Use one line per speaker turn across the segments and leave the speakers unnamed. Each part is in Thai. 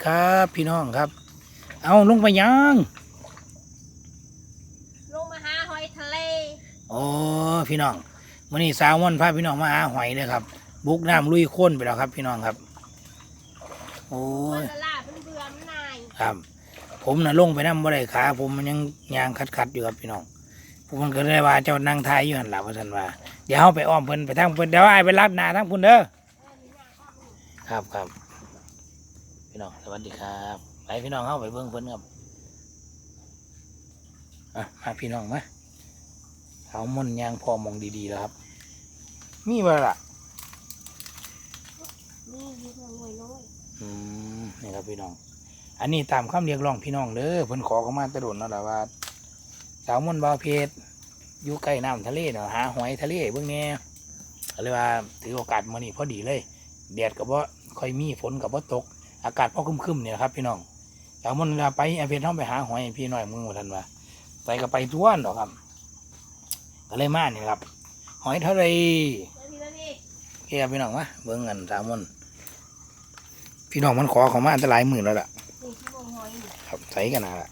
ครับพี่น้องครับเอาลงไปยัง
ลงมาหาหอยทะเล
โอ้พี่น้องวันนี้สาวม่อนพาพี่น้องมาหาหอยเลยครับบุกน้ำลุยข้นไปแล้วครับพี่น้องครับโอ้ย
ละลาเบื่อมันนาย
ครับผมน่ะลงไปน้ำบ่ได้ขาผมมันยังยางคัดอยู่ครับพี่น้องผมมันก็เลยว่าเจ้านั่งทายอยู่หันหลังว่าท่านว่าเดี๋ยวเขาไปอ้อมเพิ่นไปทางเพิ่นเดี๋ยวไอ้ไปรับหน้าทั้งพุ่นเด้อครับพี่น้องสวัสดีครับไปพี่น้องเข้าไปเบิ่งเพิ่นครับมาพี่น้องมาเขาม่อนยางพอมองดีๆแล้วครับมีบ่ล่ะ
นี่ยืนหน่อยน้อย
นี่ครับพี่น้องอันนี้ตามคำเรียกร้องพี่น้องเด้อเพิ่นขอเข้ามาตะโดนนั่นแหละว่าสาวม่อนบ่าวเพชรอยู่ใกล้น้ำทะเลเนาะหาหอยทะเลเบิ่งแน่ก็เลยว่าถือโอกาสมื้อนี้พอดีเลยแดดก็บ่ค่อยมีฝนก็บ่ตกอากาศพอครึ้มๆเนี่ยครับพี่น้องสาวม่อนเวลาไปเพชรเฮาไปหาหอยพี่น้อยมึงว่าท่านว่าไปก็ไปทั่วเนาะครับก็เลยมานี่ครับหอยทะเลเฮียพี่น้องวะเบิ่งกันสาวม่อนพี่น้องมันขอเขามาอันตรายหมื่นแล้วล่ะครับใส่กันนะล่ะ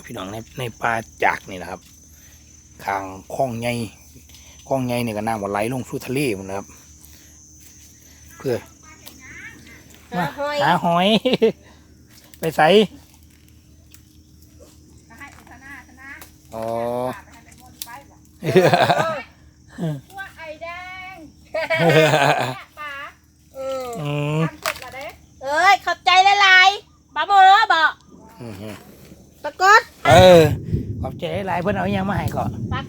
พี่น้องในปลาจากนี่นะครับทางคลองใหญ่เนี่ยก็น้ำมันไหลลงสู่ทะเลหมดนะครับเพื่อมาหาหอย ไปใส่อ๋อ
ว่าไอแดงปลาเอ้ยขอบใจหลายๆปลาหมอบอกปรากฏ
ขอบใจหลายเพื่อนเอายังมาให้ก่อน
ปร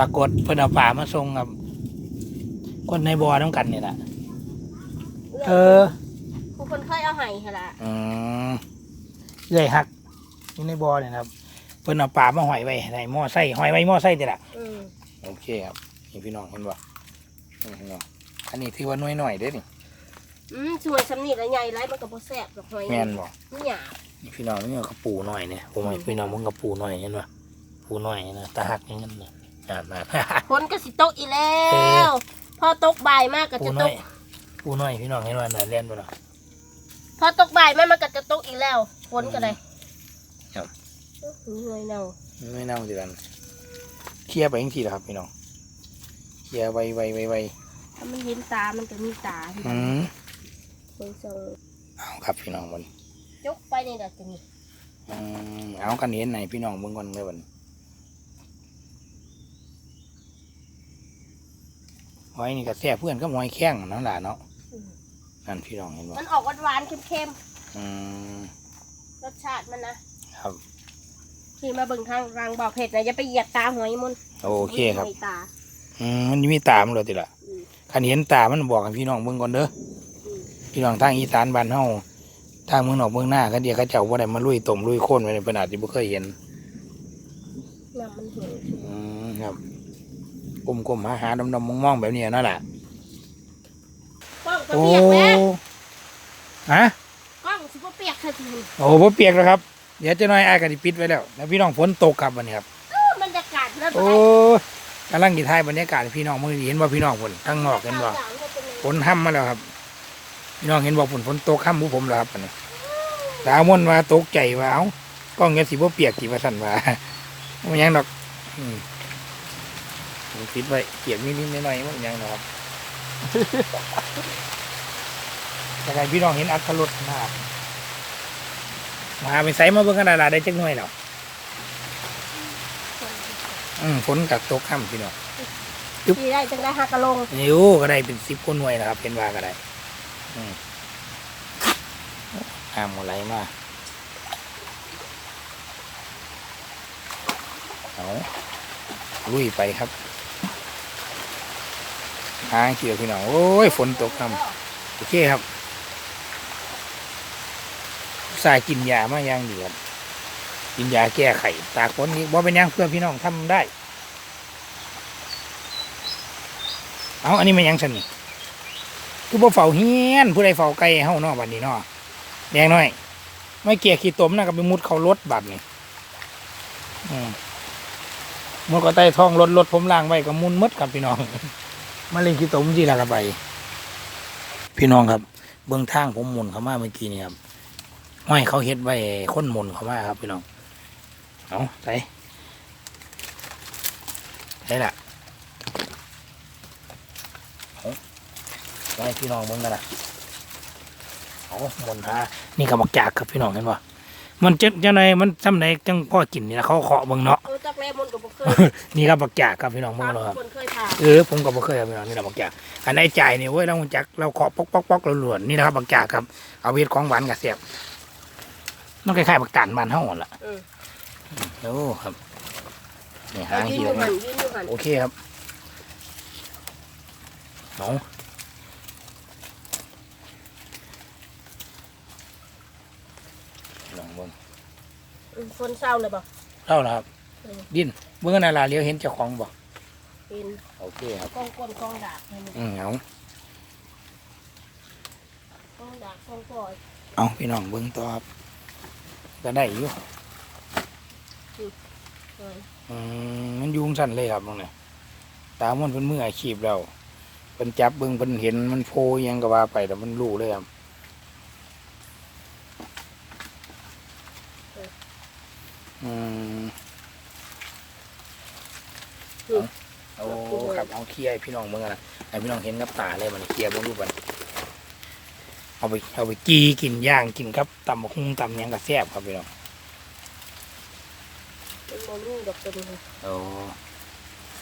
ากฏ
เพื่อนเอาป่ามาส่งกับคนในบ่อน้ำกันนี่แหละ
ผู้คนเคยเอาไห้เหรอ
เลยหักนี่ในบ่อเนี่ยครับเพื่อนเอาป่ามาหอยไว้ในหม้อไส้หอยไว้หม้อไส้เด็ดละโอเคครับนี่พี่น้องเห็นบ่อันนี้ถือว่าน้อยหน่อยเด้นี่
สวยสำนีและใหญ่ไรมันกับโบแสบหรอกหอย
แม่นบ่
นี่หยา
นี่พี่น้องนี่กระปูหน่อยเนี่ยผมพี่น้องมึงกระปูหน่อยเห็นป่ะปูหน่อยนะตาหักอย่างนั้นเนี่ยมา
คนก็สิตกอีแล้วพอตกบ่ายมากก็จะตก
ปูหน่อยพี่น้องเห็นว่าหน่อยเล่นป่ะ
พอตกบ่ายมันก็จะตกอีกแล้วฝนก็ได้
ครับ
ไม่เน่า
จีกันเคลียร์ไปยังทีละครับพี่น้องเคลียร์ไว
ถ้ามันเห็นตามันก็มีตาคนส่ง
เอาครับพี่น้องมัน
ยกไปในดัชนี
เอากันเห็นไหนพี่น้องเบิ่งก่อนเลยวันหอยนี่ก็แซ่บเพื่อนก็หอยแข้งนั่นแหละเนาะนั่นพี่น้องเห็นว่า
มันออกหวานๆเค็มๆรสชาติมันนะครับที่มาเบิ่งทางรังบ่อเผ็ดนะอย่าไปเหยียบตาหอยมัน
โอเคครับมันมีตามันเลยทีละขันเห็นตามันบอกกับพี่น้องเบิ่งก่อนเด้อพี่น้องทางอีสานบ้านเฮาทางเมืองนอกเมืองหน้าก็เดี๋ยวเขาเจ้าว่าได้มาลุยต้มลุยโค่นไว้ในขนาดที่ไม่เคยเห็น
น้ำมันเหี่ยว
ครับกลมๆหาดำๆมองๆแบบนี้นั่นแหละ
โอ้
ฮะ
กล้องสิบเปียกค่ะที
โอ้บ่เปียกแล้วครับเดี๋ยวจะน้อยอายกันปิดไว้แล้วแล้วพี่น้องฝนตกครับวันนี้ครับ
บรรยากาศ
โอ้กำลังกีท้ายบรรยากาศพี่น้องเมื่อเห็นว่าพี่น้องฝนทั้งนอกเห็นว่าฝนห้ำมาแล้วครับพี่น้องเห็นว่าฝนตกห้ำผู้ผมแล้วครับวันนี้สาวม่อนว่าตกใจว่าเอ้ากล้องยังสิบ่เปียกกี่ว่าสั่นว่ามันยังดอกปิดไว้เปียกนิดๆหน่อยๆมันยังดอกแต่ใครพี่น้องเห็นอัตลดมาไปใส่มาเบิ่งกันได้จักหน่อยแล้วฝนกัดตกค่ำพี่น้อง
ที่ได้จังได้หักกระลง
นิ้วก็ได้เป็น10 คนหน่วยนะครับเป็นว่าก็ได้ห้ามอะไรมากเอาลุยไปครับหางเกี่ยวพี่น้องโอ้ยฝนตกค่ำโอเคครับสายกินยามาอย่างดีครับกินยาแก้ไขตากฝนนี้บ่เป็นยังเพื่อพี่น้องทำได้เอาอันนี้มันยังฉันนี่คือบ่เฝ้าเฮียนผู้ใดเฝ้าไก่เฮาเนาะบัดนี้เนาะแดงน้อยไม่เกี่ยขี้ตมนะก็ไปมุดเข้ารถบัดนี่มุดก็ใต้ท้องรถผมล้างไว้ก็มุนมดครับพี่น้องมาเล่นขี้ตมจีละกันไปพี่น้องครับเบื้องทางผมหมุนเข้ามาเมื่อกี้นี่ครับ ห้อยเขาเฮ็ดไว้ค้นมนเขามาครับพี่น้องเอาใส่ละเอาไว้พี่น้องมึงกันนะเอามนหานี่ก็บักจากครับพี่น้องเห็นป่ะมันจะไหนมันจำไหนจังพ่อกินนี่นะเขาเคาะเบิ่งเนาะ
จักแลมนกับบ่เคย
นี่ครับบักจากครับพี่น้องเบิ่งเลยครับ
คนเคยทาน
ผมก็บ่เคยครับพี่น้องนี่แหละบักจากอันไหนจ่ายนี่เว้ยเราจักเราเคาะป๊อกป๊อกป๊อกเราหลวนนี่นะครับบักจากครับเอาเวทของหวานกับเสียบน้องคล้ายๆบักตาลบ้านเฮาหั่นล่ะโอ้ครับนี่หาง
ยืน
เหี่
อ
ยว
ยู่หันยืนอยู่หัน
โอเคครับเอาลองเบิ่ง
คนเศร้าเลยบ่
เล่าแล้วครับดินเมื่อนาลาเลี้ยวเห็นเจ้าของบ่
เป็น
โอเคครับ
กองก้นกองดาบนี่
เอา
กองดาบกองปล่อย
เอาพี่น้องเบิ่งต่อครับก็ได้อยู่
เออ
มันยุงสั่นเลยครับตรงนี้ตามันเป็นมืออาชีพแล้วเป็นจับเบิ่งเป็นเห็นมันโพอิหยังก็ว่าไปแต่มันรู้เลยครับเอาครับเอาเคลียร์ให้พี่น้องเบิ่งกันนะให้พี่น้องเห็นกับตาเลยมันเคลียร์เบิ่งรูปมันเอาไปกีกินย่างกินครับตำบักหุ่งตำหยังก็แซ่บครับพี่น้อง
เป็นโมลูดอกตัวนี้
โอ้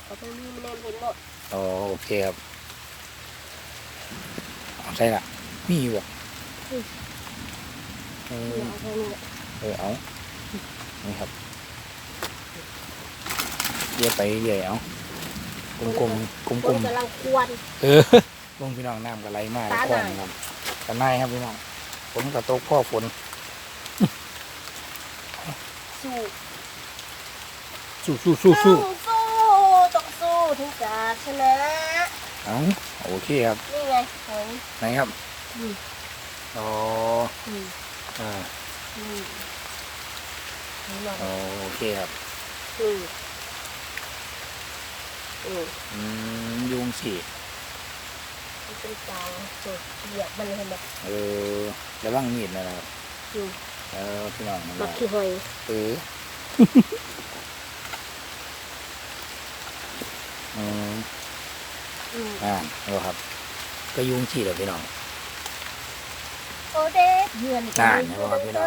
เขาเป็นมีแนมเห็นหมด
โอเคครับเอาใช่ละมีอยู่บ่
เอาเท่านี้
เอานี่ครับเรียกไปเรื่อยเอากลมๆกลม
คน
ๆ
กำลังควร
ลงพี่น้องน้ำกับไหลมากคลองครับกันนายครับพี่น้องฝนกับตกพ่อฝน
สู้
สู้
ต้องสู้ถึงจะชนะ
เอาโอเคครับ
นี่ไงหอย
ไหนครับ
อืม
อ๋อ
อืม
อ่า
อืมนี่หน่อย
โอเคครับ
อืมอืม
ยุงสิ
มันเป็นกลางจุดเหยียบมันเห็นไหม
ระวังมีดนะครับ
อืม
พี่น้องมัน
มักขี้หอย
อืม
อืม
เอาครับ ก็ยุงสิเลยพี่น้อง
โอเด้เยือน
เอาครับพี่น้อง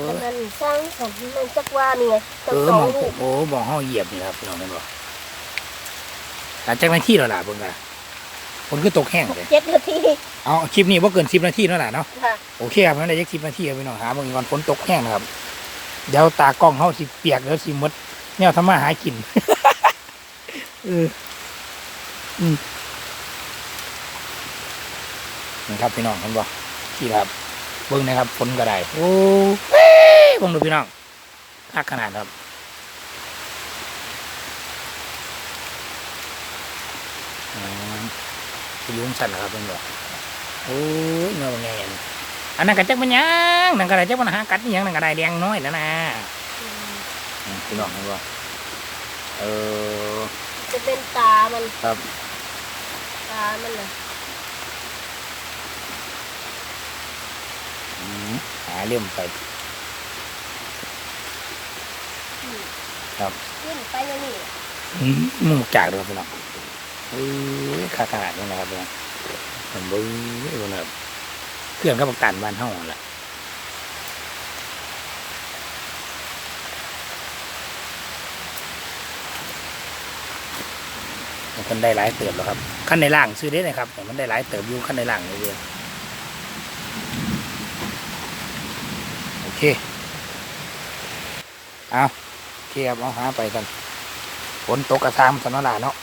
มันสร้างสมมันจักว่านี่ไงจักส
ม
อ
อง ง
ลูก
มองห้องเหยียบนี่ครับพี่น้องเห็นบ่หลังจากนั้นที่เราล่ะเบิ่งกันฝนก็ตกแห้งเลย
7 นาที
เอาคลิปนี้ว่าเกิน10 นาทีแล้วล่ะเนาะ
ค่ะ
โอเคครับนั่นได้ยัก10 นาทีครับพี่น้องหาเบิ่งก่อนฝนตกแห้งนะครับเดี๋ยวตากล้องเขาสิเปียกแล้วสิมดแนวทำมาหากิน นี่ครับพี่น้องเห็นบ่ที่ครับเบิ่งนะครับฝนก็ได้โอ้เบิ่งดูพี่น้องคักขนาดครับยุงสั่นนะครับเพิ่นบอกโอ้ยเงาแงนอันนั้นก็จักมันยังนั่นก็ได้จักมันหากัดนี่ยังนั่นก็ได้แดงน้อยแล้วนะพี่น้องเห็นบ่
จะเป็นตามัน
ครับ
ตามันน่ะ
หาเลี่ยมไปครับ
ขึ้นไปแล้วนี่
มุงจากเลยพี่น้องขาขนาดนี้นะครับพี่น้องผมเบิ้งนะครับเครื่องก็ประกันบ้านห้องแหละมันได้หลายเติบแล้วครับขั้นในล่างซื้อได้นะครับแต่มันได้หลายเติบอยู่ขั้นในล่างเลยโอเคเอาโอเคครับเอาหาไปกันฝนตกกระซามสนลาเนาะ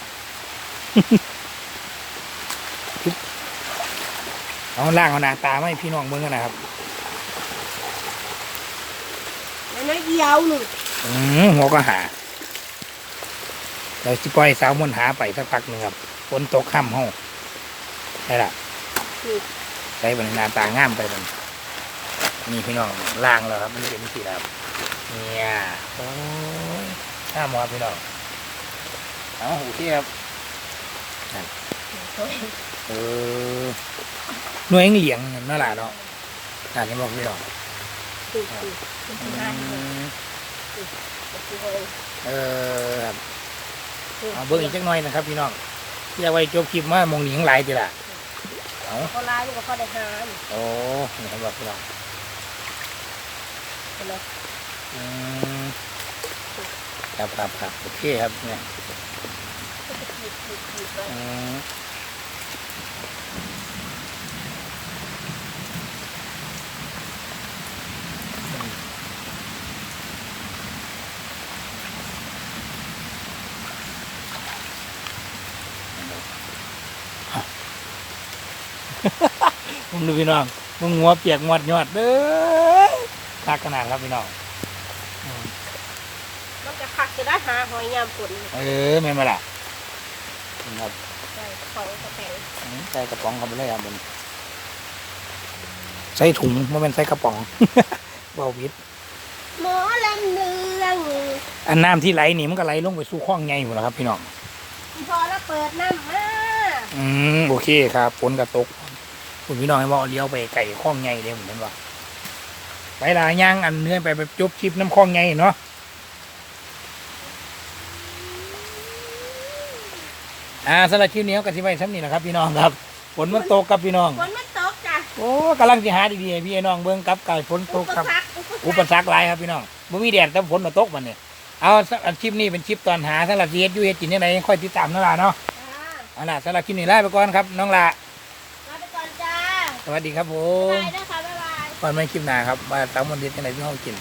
เอาล่างเอาหน้าตาไม่พี่น้องเบิ่งกันนะครับ
แล้วน้อยเดียวหนึ่ง
หัวก็หาเราจะปล่อยสาวมนหาไปสักพักหนึ่งครับฝนตกค่ำห้องได้ละใช้บรรณาตางามไปมันนี่พี่น้องล่างแล้วครับมันเป็นสีดำเนี่ยโอ้ยข้ามมาพี่น้องเอาหูที่ครับหน่วยเหลียงนั่นแหละเนาะอ่านนี้บอกพี่น้อง
คือหาเลยคือเลย
ครับเอาเบิ่งอีกจักหน่อยนะครับพี่น้องที่เอาไว้จบคลิปมามองหนีข้างหลายทีละเอา
เขาลายมันก็เขาได้หา
โอ้นี่ครับพี่น้อง
เห็นไหม
อืมครับโอเคครับเนี่ยอืมมึงดูพี่น้องมึงหัวเปียกหมดยอดเด้อคักขนาดครับพี่น้อง
มันจะคักจะได้หาหอยยามฝน
แม่นมาละครับ
ใช่ของกระแตง
ใส่กระป๋องเข้าไปเลยครับผมใส่ถุงไม่เป็นใส่กระป๋อง เบาวิด
หมอลำเนือง
อันน้ำที่ไหลนี่มันก็ไหลลงไปสู่คลองใหญ่หมดแล้วครับพี่น้อง
พอแล้วเปิดน้ำมา
โอเคครับฝนกระตกคุณพี่น้องให้บอกเลี้ยวไปไก่คลองใหญ่เลยผมเห็นว่าไปลาย่างอันเนื้อไปจบคลิปน้ำคลองใหญ่เนาะสำหรับคลิปนี้ก็สิไว้ซ้ำนี่นะครับพี่น้องครับฝนมันตกกับพี่น้อง
ฝนมันตกจ้ะ
โอ้กำลังจะหาดีๆให้พี่น้องเบิ่งกับไก่ฝนตกครับอุปสรรคหลายครับพี่น้องบ่มีแดดแต่ฝนมาตกมันเนี่ยเอาคลิปนี้เป็นคลิปตอนหาสำหรับเฮ็ดอยู่เฮ็ดกินยังไงค่อยติดตามน้องลาเนาะเอาล่ะสำหรับคลิปนี้ลาไปก่อนครับน้องลา
ลาไปก่อนจ้า
สวัสดีครับผ
บ๊าย
ม
บายนะคะบ๊ายบาย
ก่อนมาคลิปหน้าครับมาตามวันเด็ดยังไงพี่น้องกิน